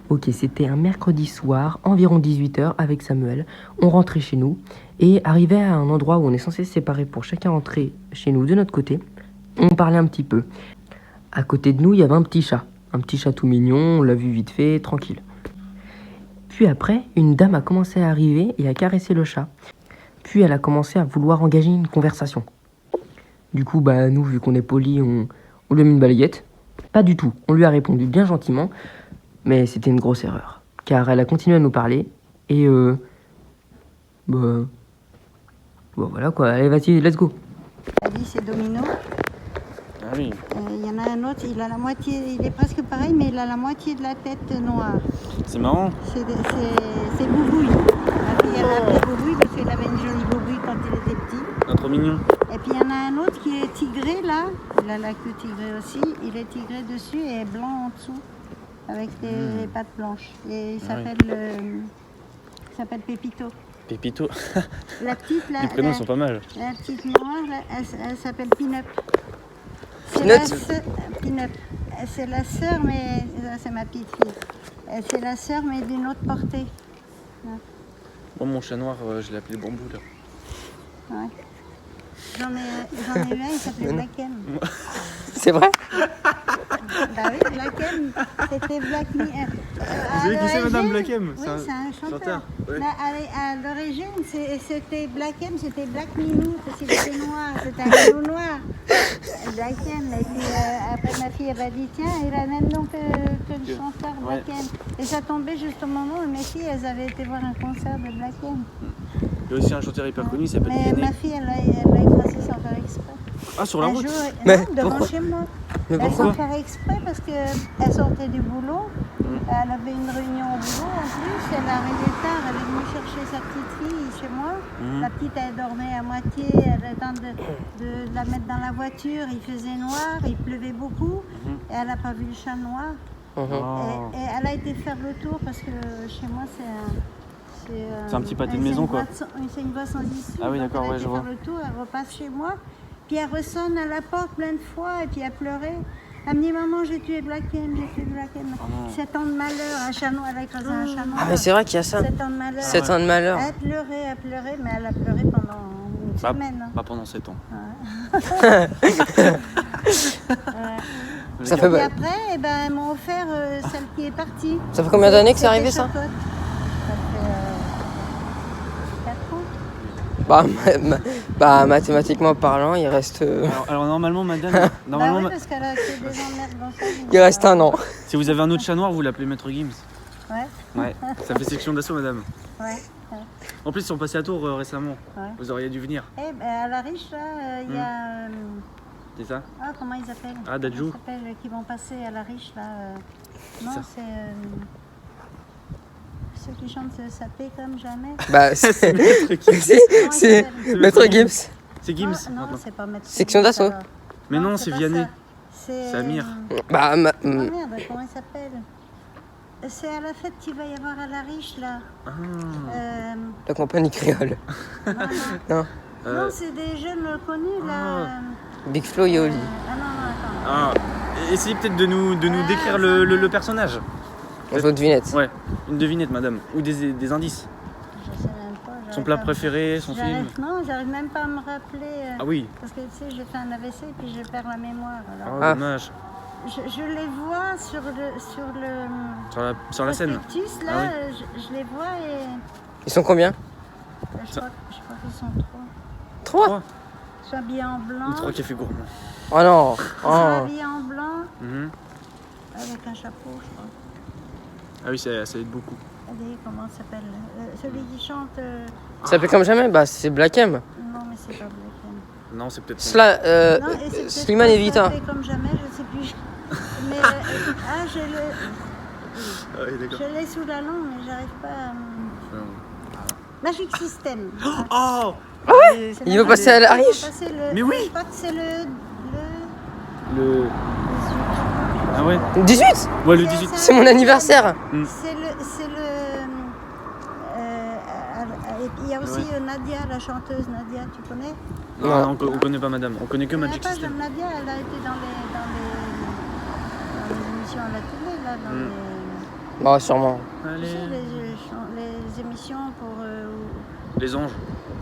Ok, c'était un mercredi soir, environ 18h, avec Samuel. On rentrait chez nous et arrivé à un endroit où on est censé se séparer pour chacun rentrer chez nous de notre côté, on parlait un petit peu. À côté de nous, il y avait un petit chat tout mignon, on l'a vu vite fait, tranquille. Puis après, une dame a commencé à arriver et à caresser le chat. Puis elle a commencé à vouloir engager une conversation. Du coup, nous, vu qu'on est polis, on lui a mis une balayette. Pas du tout, on lui a répondu bien gentiment. Mais c'était une grosse erreur, car elle a continué à nous parler, et voilà quoi, allez vas-y, let's go. Ali, c'est Domino. Ah oui. Il y en a un autre, il a la moitié, il est presque pareil, mais il a la moitié de la tête noire. C'est marrant. C'est Boubouille. Ma fille, elle l'a appelé Boubouille parce qu'elle avait une jolie Boubouille quand il était petit. Ah, trop mignon. Et puis il y en a un autre qui est tigré là, il a la queue tigrée aussi, il est tigré dessus et blanc en dessous. Avec les pattes blanches. Et il s'appelle Pépito. Pépito. La petite, Les prénoms sont pas mal. La petite noire, là, elle s'appelle Pin-Up. Pin-Up. C'est la sœur, mais c'est ma petite fille. C'est la sœur, mais d'une autre portée. Ouais. Moi, mon chat noir, je l'ai appelé Bambou là. Ouais. J'en ai eu un, il s'appelait Black M. C'est vrai? Bah oui, Black M, c'était Black M. Vous savez qui c'est Madame Black M? Oui, c'est un chanteur. Ouais. À l'origine, c'était Black M, c'était Black Minou, parce qu'il était noir, c'était un minou noir. Black M, et puis après ma fille elle m'a dit tiens, il a le même nom que le chanteur Black M. Et ça tombait juste au moment où mes filles elles avaient été voir un concert de Black M. Il y a aussi un chanteur hyper connu, il s'appelle Mais René. ma fille elle l'a écrasé sans faire exprès. Ah, sur la route? Mais Non, devant pourquoi? chez moi. Mais Elle pourquoi? sans faire exprès parce qu'elle sortait du boulot. Elle avait une réunion au boulot en plus. Elle est arrivée tard. Elle est venue chercher sa petite fille chez moi. La petite, elle dormait à moitié. Elle attendait de la mettre dans la voiture. Il faisait noir. Il pleuvait beaucoup. Et elle n'a pas vu le chat noir. Oh. Et elle a été faire le tour parce que chez moi, C'est un petit pâté de maison, quoi. C'est une voie sans issue. Ah oui, Donc d'accord, elle a ouais, été je vois. faire le tour. Elle repasse chez moi. Puis elle ressonne à la porte plein de fois et puis elle pleurait. Elle me dit maman j'ai tué Black M, j'ai tué Black M. 7 ans de malheur, un chat noir, elle a écrasé un chat noir. Ah mais c'est vrai qu'il y a ça. 7 ans de malheur. 7 ans de malheur. Elle pleurait, mais elle a pleuré pendant une semaine. Pas pendant 7 ans. Ouais. Ça Et fait... puis après, eh ben, elles m'ont offert celle qui est partie. Ça fait combien d'années que c'est arrivé ça? Ça fait 4 ans. Mathématiquement parlant, il reste... Alors normalement, madame, Bah oui, parce qu'elle a fait des emmerdes dans sa vie. Il reste un an. si vous avez un autre chat noir, vous l'appelez Maître Gims. Ouais, Ouais, ça fait section d'assaut, madame. ouais. En plus, ils sont passés à Tours récemment. Ouais. Vous auriez dû venir, Eh ben, à la riche, là, il y a... c'est ça? Ah, comment ils s'appellent? Ah, Dadju. Comment ils s'appellent, qui vont passer à la riche, là. Non, ça. c'est... ceux qui chantent ça paie comme jamais. C'est Comment ils s'appellent? Maître Gibbs. C'est Gims Non, maintenant. c'est pas Maître Section Gims, d'assaut. alors. Mais non, c'est pas Vianney. ça. C'est Amir. Oh merde, comment il s'appelle? C'est à la fête qu'il va y avoir à la riche, là. Ah. La compagnie créole. Non, non. Non. Non, c'est des jeunes connus, là. Big Flo et Oli. Ah non, attends. Ah. Essayez peut-être de nous décrire le personnage. On joue aux devinettes. Ouais, une devinette, madame. Ou des indices. Je sais même pas. Son j'arrive plat pas- préféré, son film. Non, j'arrive même pas à me rappeler. Ah oui. Parce que tu sais, j'ai fait un AVC et puis je perds la mémoire. Alors. Oh, dommage. Je les vois sur le Sur la scène. prospectus, là, Ah je les vois et Ils sont combien? je crois qu'ils sont 3. 3. Je suis habillée en blanc. Ou 3 cafés gourmands. Oh non. Je suis Oh. habillée en blanc Mhm. avec un chapeau, je crois. Ah oui, ça aide beaucoup. Allez, comment ça s'appelle celui qui chante. Ça s'appelle comme jamais? C'est Black M. Non, mais c'est pas Black M. Non, c'est peut-être... Non, et c'est peut-être Slimane pas et Vita. fait comme jamais, je sais plus. Mais Ah oui, d'accord. je l'ai sous la langue, mais j'arrive pas à. Magic System. Oh. C'est Il la veut passer à la Magic riche? System, il faut passer Mais oui. Je crois que c'est le Le... Ah ouais? 18. Ouais, le 18. C'est mon anniversaire. C'est le. Et il y a aussi Nadia, la chanteuse Nadia, tu connais? Non, on connaît pas madame, on connaît que Tu connais Magic pas System. Nadia, elle a été dans les émissions à la télé, là, dans Bah, sûrement. tu Allez, sais, les émissions pour, les anges.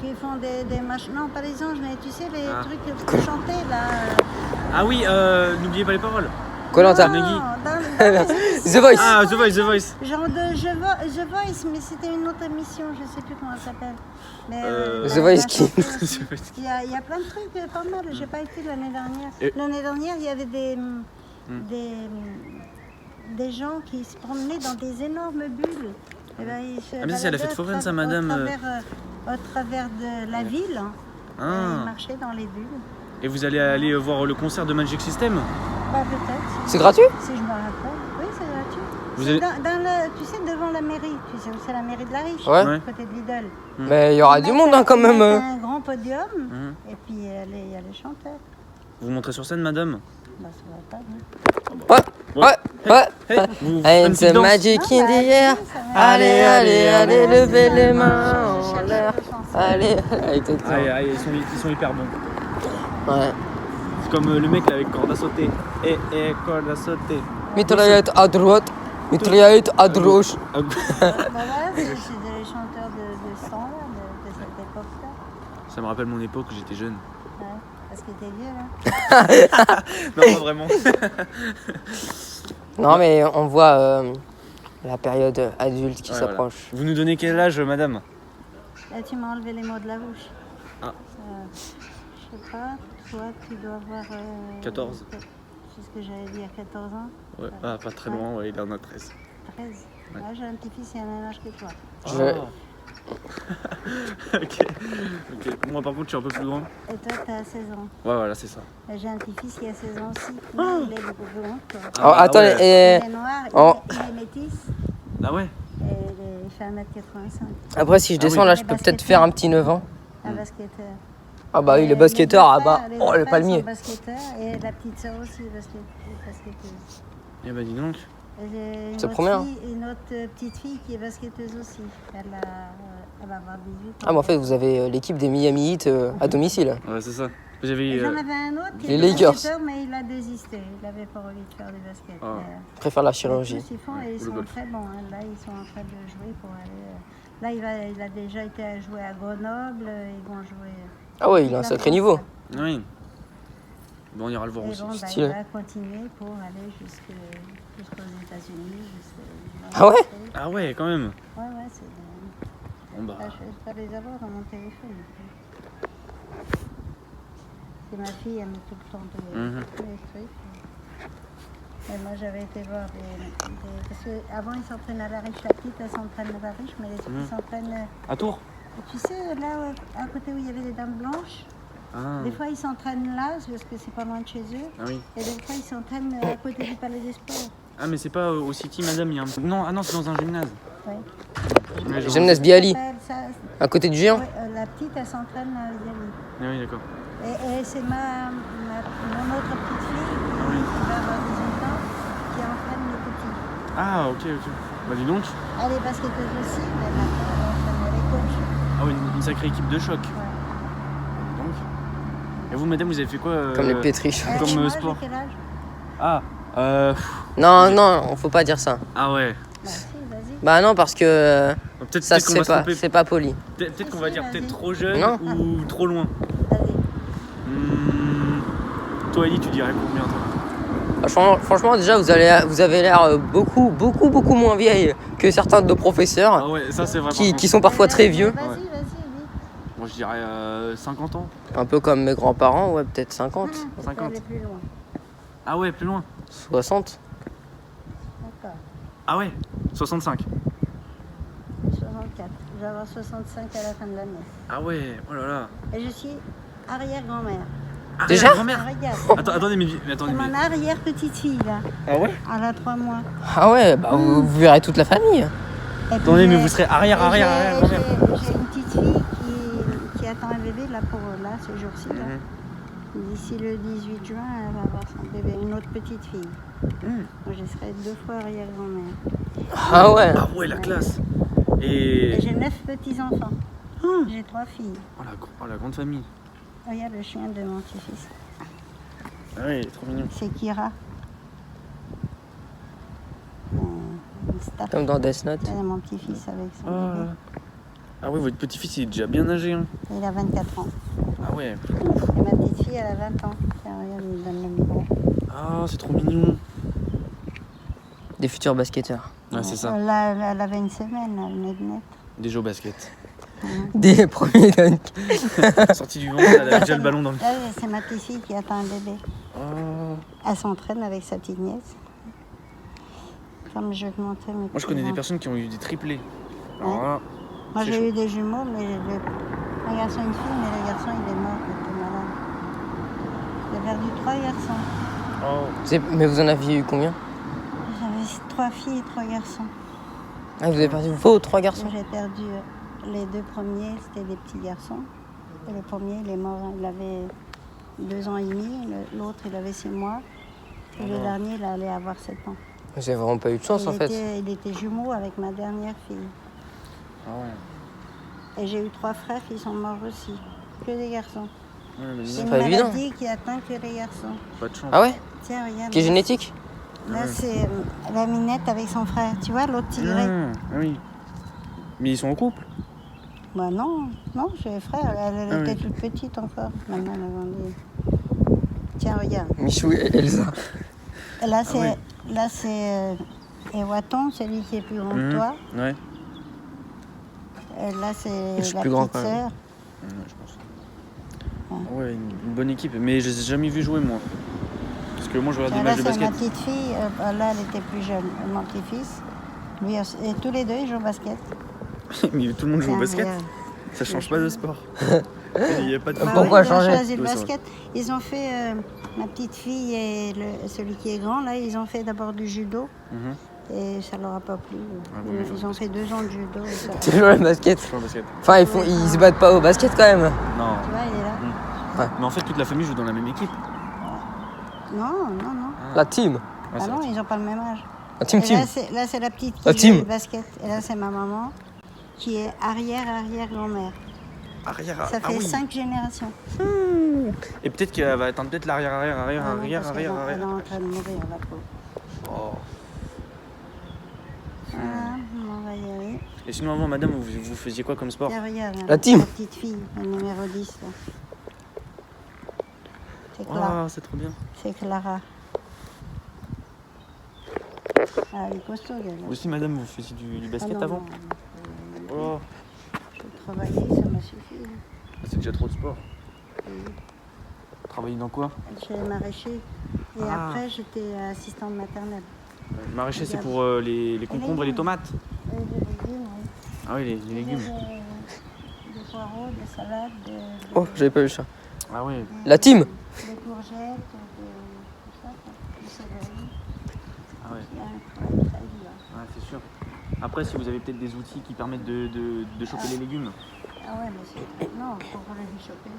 qui font des machins. Non, pas les anges, mais tu sais, les Ah. trucs pour chanter, là. Ah oui, n'oubliez pas les paroles. Koh-Lanta. Non, Nagui. dans The Voice. Ah, The Voice, The Voice. genre de The Voice, mais c'était une autre émission, je sais plus comment elle s'appelle. Mais, The la- Voice la qui- chanteuse aussi. The Voice. Il y a plein de trucs pas mal, j'ai pas été l'année dernière. Et- L'année dernière, il y avait des gens qui se promenaient dans des énormes bulles. Et ben, ils se Ah, mais ça, c'est la baladaient fête foraine, ça, au madame. Au travers de la ville, hein. Ils Ah. marchaient dans les bulles. Et vous allez aller voir le concert de Magic System? Bah, peut-être. C'est gratuit? Si je me rappelle. Oui, c'est gratuit. Vous C'est allez- tu sais, devant la mairie. Tu sais où c'est la mairie de la Riche? Ouais. Ouais. Côté de Lidl. Mais il y aura du monde hein, quand Ils même. mettent un grand podium. Mhm. Et puis il y a les chanteurs. Vous montrez sur scène, madame? Bah, ça va pas, non? Ouais, ouais. Hey, vous faites une And petite the danse? magic in the air. Ça va. Allez, allez, allez, levez les mains Je en cherche l'air. la chanson. Allez, exactement. Aïe, ils sont hyper bons. Ouais. C'est comme le mec là avec corde à sauter. Corde à sauter. Mitraillette à droite, mitraillette à gauche. Ah, Bah voilà, c'est des chanteurs de ce temps-là, de cette époque-là. Ça me rappelle mon époque, j'étais jeune. Ouais, parce que t'es vieux, là. Non, pas vraiment. Non, mais on voit la période adulte qui Ouais, s'approche. voilà. Vous nous donnez quel âge, madame? Là, tu m'as enlevé les mots de la bouche. Ah. Je sais pas, toi, tu dois avoir... 14. C'est ce que j'avais dit à 14 ans. Ouais, ah, pas très loin, ouais, il en a 13. 13. Ouais. Moi, j'ai un petit-fils qui a le même âge que toi. Je- Ok. Moi, par contre, je suis un peu plus grand. Et toi, t'as 16 ans. Ouais, voilà, c'est ça. Et j'ai un petit-fils qui a 16 ans aussi. Mais il est beaucoup plus grand que toi. Oh, attends, ouais. Il est noir, Oh. il est métis. Ah ouais? Et il fait 1m85. Après, si je Ah descends oui. là, je peux peut-être faire un petit 9 ans. Un basketteur. Ah bah oui, Et les basketteurs, deux ah bah, frères, les oh deux le frères palmier. sont basketteurs et la petite sœur aussi est basketteuse. Eh bah, dis donc. Et j'ai C'est première. une autre petite fille qui est basketteuse aussi. Elle va avoir 18 ans. Ah, mais en fait, vous avez l'équipe des Miami Heat à domicile. Ouais, c'est ça. J'avais. Et j'en avais un autre qui les était Lakers. basketteur, mais il a désisté. Il n'avait pas envie de faire du basket. Ah. Mais, Je préfère la tous, chirurgie. ils font et ils le sont golf. très bons. Hein. Là, ils sont en train de jouer pour aller. Là, il a déjà été à jouer à Grenoble. Ils vont jouer. Ah ouais, il a un sacré niveau. Oui. Bon, on ira le voir Et aussi. bon, bah, Stylé. il va continuer pour aller jusqu'aux États-Unis. Ah ouais? Ah ouais, quand même. Ouais, c'est. Bon, bah. Je vais pas les avoir dans mon téléphone. Et ma fille, elle met tout le temps Mhm. les trucs. Et moi, j'avais été voir parce qu'avant, ils s'entraînent à la Riche. La petite, elle s'entraîne à la Riche, mais les autres, ils s'entraînent. À Tours? Tu sais, là, à côté où il y avait les dames blanches, Ah. des fois, ils s'entraînent là, parce que c'est pas loin de chez eux. Ah oui. Et des fois, ils s'entraînent à côté du Palais des Sports. Ah, mais c'est pas au City, madame, il y a un. Non, ah non, c'est dans un gymnase. Ouais. Ouais, genre- Gymnase Bialy, Ça, à côté du géant. ouais, la petite, elle s'entraîne à Bialy. Ah oui, d'accord. Et c'est mon autre petite fille qui va avoir 18 ans, qui entraîne les petits. Ah, ok. Bah, dis donc. Elle est basketteuse aussi, mais maintenant elle entraîne les coachs. Ah oui, une sacrée équipe de choc. Ouais. Donc. Et vous, madame, vous avez fait quoi Comme les pétriches. Et Comme, moi, sport. j'ai quel âge? Ah, Non, non, faut pas dire ça. ah ouais. Bah si, vas-y. Bah non, parce que Peut-être ça, qu'on va se tromper. c'est pas poli. Peut-être qu'on va dire Vas-y. peut-être trop jeune Non. ou trop loin. Vas-y. Toi, Ellie, tu dirais combien, toi? Franchement, déjà, vous avez l'air beaucoup moins vieille que certains de nos professeurs Ah ouais, ça c'est vrai. qui sont parfois très Vas-y, vieux. Vas-y, Ouais. vas-y, Moi, je dirais 50 ans. Un peu comme mes grands-parents, ouais, peut-être 50, dis. 50. Aller plus loin. Ah ouais, plus loin. 60. D'accord. Ah ouais, 65. 64. Je vais avoir 65 à la fin de l'année. Ah ouais, oh là là. Et je suis arrière-grand-mère. Ah, Déjà grand-mère. Regarde. Attendez, mais C'est attendez. mon arrière-petite-fille, là. Ah ouais? Elle a 3 mois. Ah ouais, bah vous verrez toute la famille. Et puis, Attendez, mais vous serez arrière j'ai grand-mère. j'ai une petite fille qui attend un bébé là pour là, ce jour-ci. Là. Mhm. D'ici le 18 juin, elle va avoir son bébé, une autre petite fille. Mhm. Moi, je serai 2 fois arrière-grand-mère. Ah ouais. Ah ouais, la classe. Et Et. j'ai 9 petits-enfants. Oh, J'ai 3 filles. Oh, la grande famille. Regarde le chien de mon petit-fils. Ah oui, il est trop mignon. C'est Kira. Une staff. Comme dans Death Note. C'est mon petit-fils avec son bébé. Ah oui, votre petit-fils il est déjà bien âgé. Hein. Il a 24 ans. Ah ouais. Et ma petite fille, elle a 20 ans. Tiens, regarde, il me donne le micro. Ah, c'est trop mignon. Des futurs basketteurs. Ouais, c'est ça. Là, elle avait une semaine, elle venait de naître. Des jeux au basket. Des premiers dunks. Sortie du ventre, elle a déjà le ballon dans le... Là, c'est ma petite fille qui attend un bébé. Oh. Elle s'entraîne avec sa petite nièce. Comme je vais te montrer mes Moi, je connais des petits personnes qui ont eu des triplés. Alors Ouais. là, Moi, c'est j'ai chaud. eu des jumeaux, mais un garçon et une fille, mais le garçon, il est mort, il était malade. J'ai perdu 3 garçons. Oh. Mais vous en aviez eu combien? J'avais 3 filles et 3 garçons. Ah, vous avez perdu vos 3 garçons? J'ai perdu les 2 premiers, c'était des petits garçons. Et le premier, il est mort, il avait 2 ans et demi. L'autre, il avait 6 mois. Et le dernier, il allait avoir 7 ans. Vous avez vraiment pas eu de chance en fait. Il était jumeau avec ma dernière fille. Ah ouais. Et j'ai eu 3 frères qui sont morts aussi. Que des garçons. Ouais, mais dis C'est donc, une pas évident. maladie qui atteint que les garçons. pas de chance. Ah ouais? Tiens, regarde. Qui est génétique? Là, c'est la Minette avec son frère. Tu vois, l'autre tigré. Ah oui. Mais ils sont en couple? Bah non, non, j'ai les frères. Elle Ah était oui. toute petite encore. Maintenant, elle a grandi. Tiens, regarde. Michou et Elsa. Et là, c'est oui. Ewaton, celui qui est plus grand que Mhm. toi. Ouais. Et là, c'est Je suis la plus grand petite quand même. sœur. Ouais, je pense. Ah ouais, une bonne équipe. Mais je les ai jamais vus jouer, moi. Parce que moi, je regarde des Et là, matchs de c'est ma basket. petite fille. Là, elle était plus jeune. Mon petit-fils. Lui aussi. Et tous les deux, ils jouent au basket. Mais tout le monde joue au Tiens, basket. regarde. Ça change pas de sport. Il n'y a pas de Bah Pourquoi oui, ils ont changer? choisi le Oui, c'est vrai. basket. Ils ont fait, ma petite fille et celui qui est grand, là, ils ont fait d'abord du judo. Mhm. Et ça leur a pas plu. Ah bon, Ils ont fait 2 ans de judo. Et ça, Toujours le basket. Je joue au basket. Enfin, ils se battent pas au basket quand même. Non. tu vois, il est là. Mais en fait, toute la famille joue dans la même équipe. Non, non, non. La team. Ah, Ah non, ils ont pas le même âge. La team Et team. là, c'est la petite qui La joue team. au basket. Et là, c'est ma maman qui est arrière-arrière-grand-mère. Arrière, Ça fait 5 générations. Et peut-être qu'elle va attendre peut-être l'arrière, arrière, arrière, Ah non, arrière, parce arrière, qu'elle est arrière. en train de mourir, la pauvre. Oh. Voilà, on va y aller. Et sinon, avant, madame, vous faisiez quoi comme sport? Tiens, regarde, La team. la petite fille, le numéro 10. Là. C'est Clara. Oh, c'est trop bien. C'est Clara. Ah, elle est costaud, elle. Vous aussi, madame, vous faisiez du basket Ah non, avant? non, Oh, je travaillais, ça m'a suffi. c'est déjà trop de sport. Travailler dans quoi? Chez les maraîchers. Et Ah. après, j'étais assistante maternelle. Maraîcher, c'est pour les concombres et les tomates. Et des légumes, oui. Ah oui, les légumes. Des poireaux, des salades, Oh, j'avais pas vu ça. Ah oui. La team. des courgettes, tout ça, quoi. Des céleri. Ah ouais. Il y a un travail très dur. Ouais, c'est sûr. Après, si vous avez peut-être des outils qui permettent de choper les légumes. Ah ouais, mais c'est... Non, pour les choper,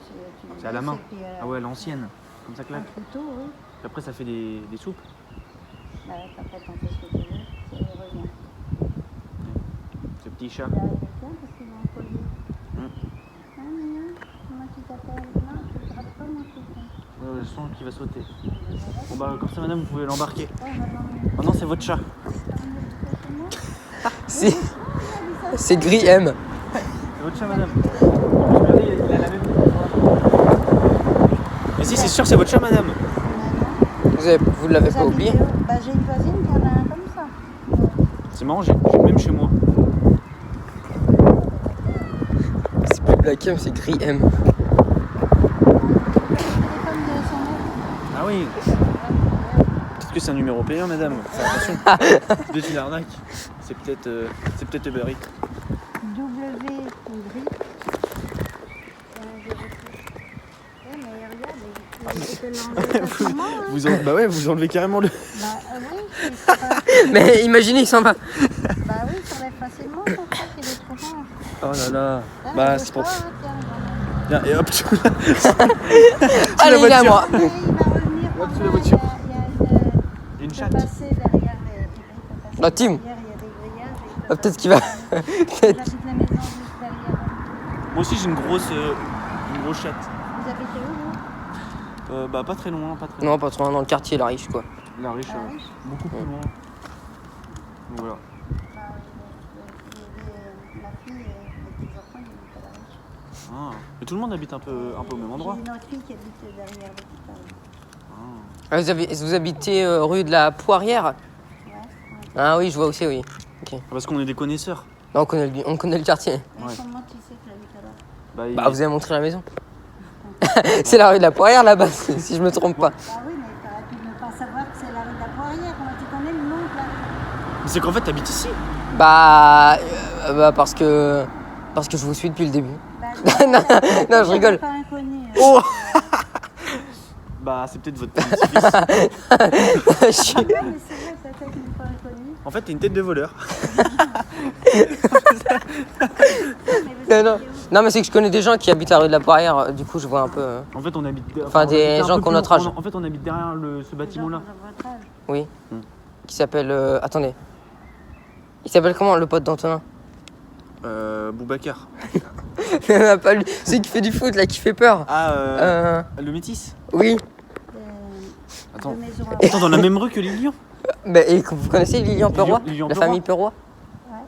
C'est à la main. Et puis, Ah ouais, l'ancienne. Comme ça un claque. couteau, oui. Puis après, ça fait des soupes. Bah, après, t'en fais ce que tu veux, c'est heureusement. Ce petit chat. Là, il est bien parce qu'ils vont coller. Hum. Ah, mignon, comment tu t'appelles? Non, tu ne grattes pas mon couteau. Ouais, je sens qu'il va sauter. Bon bah, comme ça, madame, vous pouvez l'embarquer. Oh, maintenant, Oh non, c'est votre chat. C'est Gris M. C'est votre chat, madame. Regardez, il a la même. Mais si, c'est sûr, c'est votre chat, madame. Vous l'avez pas oublié? Bah, j'ai une voisine qui en a un comme ça. C'est marrant, j'ai le même chez moi. C'est plus Black M, c'est Gris M. Le téléphone de son mec. Ah oui. Peut-être que c'est un numéro payant, madame. Faites attention. C'est peut-être une arnaque. C'est peut-être Uber Eats. W gris. Mais regarde, il peut l'enlever facilement. Hein. Bah ouais, vous enlevez carrément le. Bah oui, c'est pas... Mais imaginez, il s'en va. Bah oui, il s'enlève facilement, son truc, il est trop grand. Oh là là. Là, Bah, il c'est bouge pour. pas, hein, tiens, Viens, et hop, tu Allez, il est à voiture. moi. il va revenir Va par sous là, la voiture. il y a une il chatte. peut passer derrière les... il peut passer La team. derrière, il y a des grillages. et il peut Ah, peut-être passer qu'il va. derrière. Il habite la maison juste derrière. Moi aussi j'ai une grosse chatte. Vous habitez où, vous? Bah pas très loin, pas très loin. Non, pas trop loin dans le quartier, la riche, quoi. La riche, La riche. beaucoup plus loin. Donc voilà. Bah, ma fille et les enfants, ils habitent à la riche. Ah. Mais tout le monde habite un peu au même endroit. J'ai une autre fille qui habite derrière l'hôpital. Ah. Vous habitez rue de la Poirière? Ouais. Ah oui, je vois aussi, oui. Parce qu'on est des connaisseurs. Là, on connaît le quartier. Et Ouais. comment tu sais que j'habite là-bas? Bah, Bah, vous avez montré la maison. C'est la rue de la Poirière, là-bas, si je me trompe pas. Ah oui, mais t'aurais pu ne pas savoir que c'est la rue de la Poirière. Comment tu connais le nom de la rue? Mais c'est qu'en fait t'habites ici. Bah, parce que je vous suis depuis le début. Bah, Non, je rigole. Pas inconnu. Oh Bah c'est peut-être votre petit-fils. Je suis- Ah ouais, mais c'est vrai, ta tête n'est pas inconnue. En fait t'es une tête de voleur. Mais vous Non, non. habitez où? Non, mais c'est que je connais des gens qui habitent à la rue de la Poirière, du coup, je vois un peu. En fait on habite. Enfin, des on habite un gens peu qui ont plus notre âge. En fait on habite derrière ce bâtiment-là. Genre de votre âge. Oui. Qui s'appelle. Attendez. Il s'appelle comment, le pote d'Antonin? Boubacar. Non, pas lui. Celui qui fait du foot, là, qui fait peur. Ah le métis. Oui. Attends. De maison à Attends, dans la même rue que Lilian. Bah, et vous connaissez Lilian Peroy? Lilian La Peroy. famille Peroy?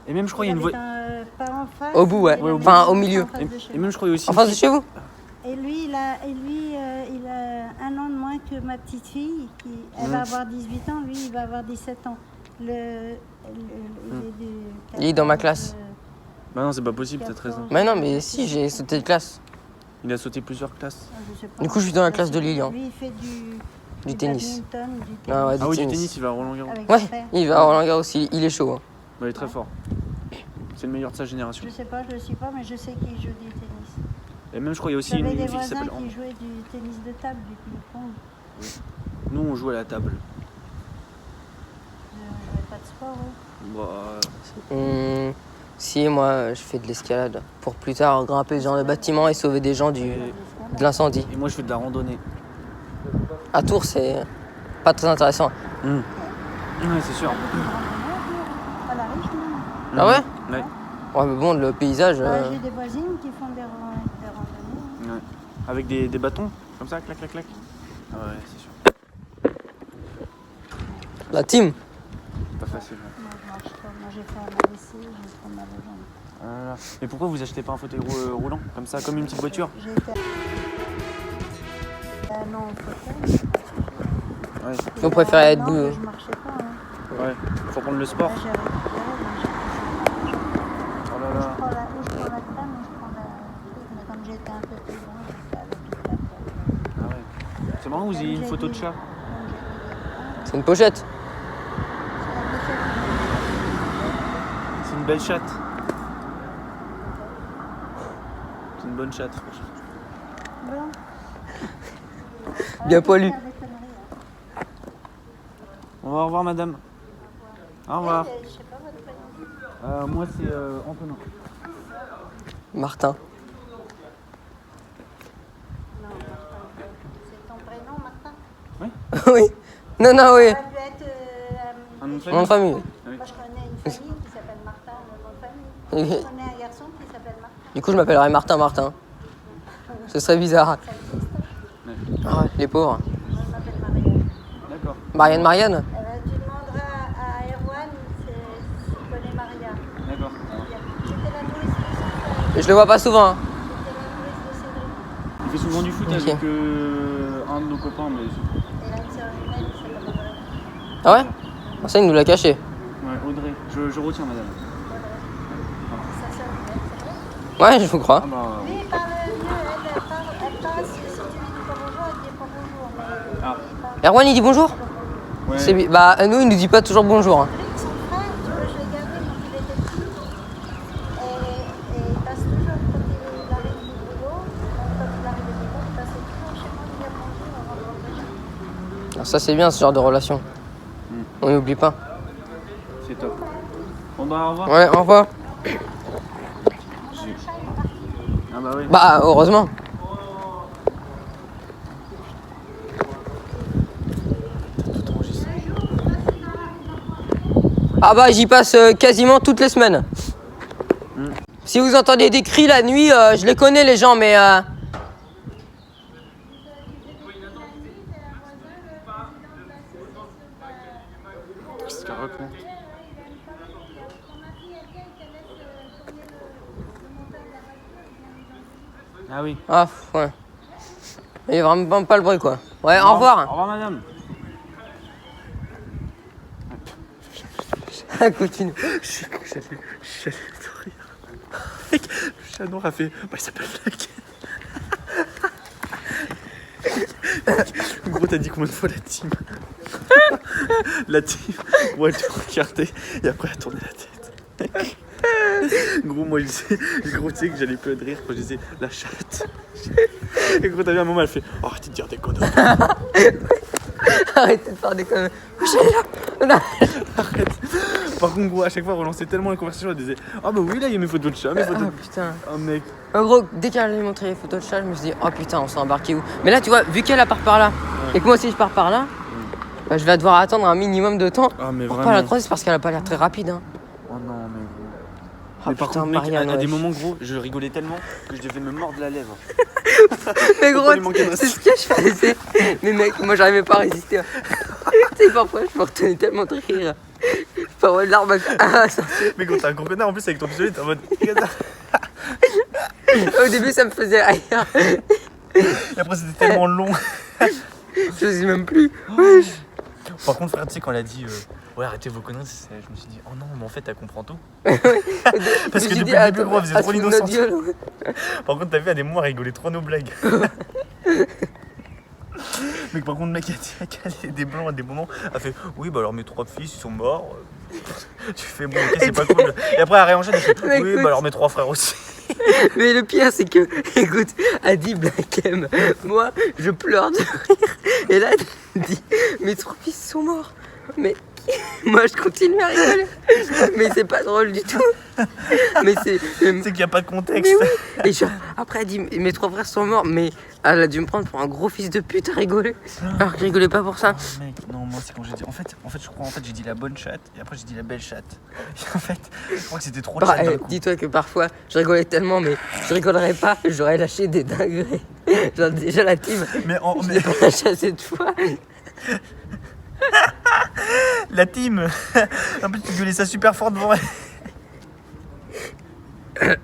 Et même je crois il y a une voie. Pas en face. Au bout, ouais. mais la Enfin, maison au milieu. en face de chez Et moi. même je croyais aussi. En face de chez vous? Et lui, il a 1 an de moins que ma petite fille. Elle va avoir 18 ans, lui, il va avoir 17 ans. Il est Il est dans ma classe. Bah non c'est pas possible, t'as 13 ans. Mais non, mais si, j'ai sauté de classe. Il a sauté plusieurs classes. Je sais pas. Du coup, je suis dans la classe de Lilian. Lui, il fait Du tennis. badminton, du tennis. Ah ouais, Ah oui, du tennis. tennis, il va à Roland Garros. Avec Ouais, son père. il va à Roland Garros aussi, il est chaud. Hein. Bah, il est très fort. C'est le meilleur de sa génération. Je sais pas, je le suis pas, mais je sais qu'il joue du tennis. Et même je crois il y a aussi J'avais une des fille qui voisins s'appelle qui jouaient du tennis de table, du ping-pong. Nous on joue à la table. Je jouais pas de sport, eux. Bah, Si, moi, je fais de l'escalade. Pour plus tard grimper ce genre de bâtiment et sauver des gens de l'incendie. et moi je fais de la randonnée. À Tours, c'est pas très intéressant. Ouais c'est sûr. Pas la riche, non. Ah ouais? Ouais. Ouais, mais bon, le paysage. J'ai des voisines qui font des randonnées. Ouais. Avec des bâtons, comme ça, clac clac clac. Ah ouais, c'est sûr. La team. Pas facile. Ouais. Moi, je marche pas. Moi, j'ai fait un AVC, j'ai trop mal aux jambes. Ah là là. Mais pourquoi vous achetez pas un fauteuil roulant comme ça, comme une petite voiture? J'ai été un an au fauteuil. Ouais. Vous préférez être Non, debout. mais je marchais pas. Hein. Ouais. Faut prendre le sport. Là, j'ai récupéré, donc j'ai Oh là je là. prends la crème ou je prends la truc, mais comme j'étais un peu plus loin, j'étais à l'hôpital. Ah ouais. C'est marrant, vous avez une photo de chat. C'est une pochette. C'est une belle chatte. C'est une bonne chatte, franchement. Blanc. Bien poilu. Faire des conneries, hein. Au revoir madame. Au revoir. Je sais pas votre prénom. Moi c'est Antonin. Martin. Non, Martin. C'est ton prénom, Martin? Oui. Non, non, oui. Ça peut être Un nom de Mon famille. moi, je connais une famille qui s'appelle Martin, le nom de famille. Oui. Je connais un garçon qui s'appelle Martin. Du coup, je m'appellerais Martin Martin. Ce serait bizarre. Ça existe. Ah ouais, les pauvres. Moi, je m'appelle Marianne. D'accord. Marianne. Tu demanderas à Erwan s'il connaît Maria. D'accord. C'était la nourrice de Je le vois pas souvent. Hein. C'était la nourrice de Cédric. Il fait souvent du foot Ok. avec un de nos copains, mais Elle a une sœur jumelle qui s'appelle Audrey. Ah ouais? Ah, ça, il nous l'a caché. ouais, Audrey. Je retiens madame. Sa sœur jumelle, c'est vrai. Ouais, je vous crois. Ah bah. Oui, elle parle mieux. Elle parle, si tu lui dis pas bonjour, elle dit pas bonjour. Mais Ah. il parle. Erwan, il dit bonjour? Ouais. C'est bah, nous, il nous dit pas toujours bonjour. Hein. Cédric, son frère, tu vois, je l'ai gardé quand il était petit. Et il passe toujours, quand il arrive du boulot, quand il arrive du boulot, il passait toujours chez moi, il dit bonjour avant de rentrer chez moi. Alors ça, c'est bien, ce genre de relation. On n'oublie pas. C'est top. Bon bah au revoir. Ouais, au revoir. Ah bah oui. Bah, heureusement. Tout enregistré. Ah bah, j'y passe quasiment toutes les semaines. Si vous entendez des cris la nuit, je les connais les gens, mais... Qu'est-ce qu'elle raconte? Ah oui. Ah, ouais. Il y a vraiment pas le bruit, quoi. Ouais, au revoir. Au revoir, madame. Continue. J'allais te rire. Mec, le chat noir a fait. Bah, il s'appelle Black. Gros, t'as dit combien de fois la team? La team, ouais, elle te regardait et après elle a tourné la tête. Gros, moi, gros, tu sais que j'allais plus de rire quand je disais la chatte. Et gros, t'as vu un moment, elle fait oh, arrêtez de dire des conneries. Arrêtez de faire des conneries. Arrête. Par contre, gros, à chaque fois, relancer tellement la conversation, elle disait ah bah oui, là, il y a mes photos de chat, mes photos de. Ah putain. Oh mec. En gros, dès qu'elle allait montrer les photos de chat, je me suis dit, oh putain, on s'est embarqué où? Mais là, tu vois, vu qu'elle part par là, et que moi aussi je pars par là, bah, je vais devoir attendre un minimum de temps Ah, mais pour vraiment. pas la croiser, parce qu'elle a pas l'air très rapide. Hein. Oh non, mais gros. Oh Mais par putain, contre, mec, Marianne, à des wesh. moments, gros, je rigolais tellement que je devais me mordre la lèvre. Mais Faut gros, pas lui manquer de c'est ce que je faisais. Mais mec, moi j'arrivais pas à résister. Tu sais, parfois je me retenais tellement de rire. Parfois l'arme à sortir. Mais gros, t'es un gros connard en plus avec ton pistolet, t'es en mode. Au début, ça me faisait rire. Et après, c'était tellement long. Je sais même plus. Par contre, frère, tu sais, quand elle a dit ouais, arrêtez vos conneries, je me suis dit oh non, mais en fait, elle comprend tout. Parce que depuis le début, gros, elle faisait trop l'innocente. Par contre, t'as vu, à des moments, elle rigolait trop nos blagues. Mais par contre, le mec, elle a des blancs à des moments, elle fait oui, bah alors mes 3 fils, ils sont morts. Tu fais bon, ok, c'est pas cool. Et après, elle réenchaîne, elle fait Mais oui, écoute. bah alors mes 3 frères aussi. Mais le pire, c'est que, écoute, elle dit Black M, moi, je pleure de rire. Et là, elle dit, mes 3 fils sont morts. Mais moi, je continue à rigoler. Mais c'est pas drôle du tout. Mais c'est. Tu sais qu'il n'y a pas de contexte. Mais oui. Et genre, après, elle dit, mes 3 frères sont morts. Mais elle a dû me prendre pour un gros fils de pute à rigoler. Alors que je rigolais pas pour ça. Oh, mec, non, moi c'est quand j'ai dit. En fait, je crois j'ai dit la bonne chatte et après j'ai dit la belle chatte. Et en fait, je crois que c'était trop de chatte d'un coup. Dis-toi que parfois, je rigolais tellement, mais je rigolerais pas, j'aurais lâché des dingueries. Genre, déjà la team, Mais, je l'ai pas lâché cette fois. la team. En plus, tu gueulais ça super fort devant elle. À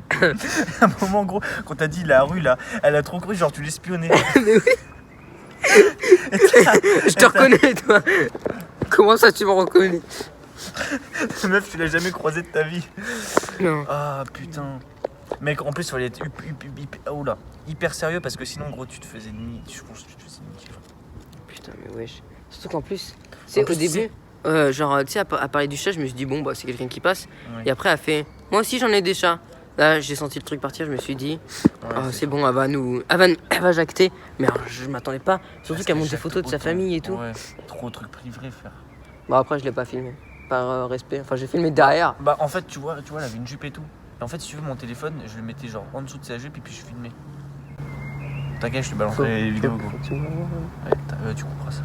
un moment, gros, quand t'as dit la rue là, elle a trop cru, genre tu l'espionnais. Mais oui. Je te reconnais, toi. Comment ça, tu me reconnais? Meuf, tu l'as jamais croisé de ta vie. Non. Ah putain. Mec, en plus, il fallait être hyper sérieux parce que sinon, gros, tu te faisais niquer. Je pense que tu te faisais niquer. Putain, mais wesh. Surtout qu'en plus, c'est plus, au tu début, genre, tu sais, à parler du chat, je me suis dit, bon, bah, c'est quelqu'un qui passe. Ouais. Et après, elle fait, moi aussi, j'en ai des chats. Là, j'ai senti le truc partir, je me suis dit, c'est bon, elle va jacter. Mais alors, je m'attendais pas. Surtout qu'elle monte des photos de sa famille et tout. Ouais, trop de trucs privés, frère. Bon, après, je l'ai pas filmé. Par respect. Enfin, j'ai filmé derrière. Bah, en fait, tu vois, elle avait une jupe et tout. Et en fait, si tu veux, mon téléphone, je le mettais genre en dessous de sa jupe et puis je filmais. T'inquiète, je te balancerai les vidéos, gros. Faut que tu me- Ouais, tu couperas ça.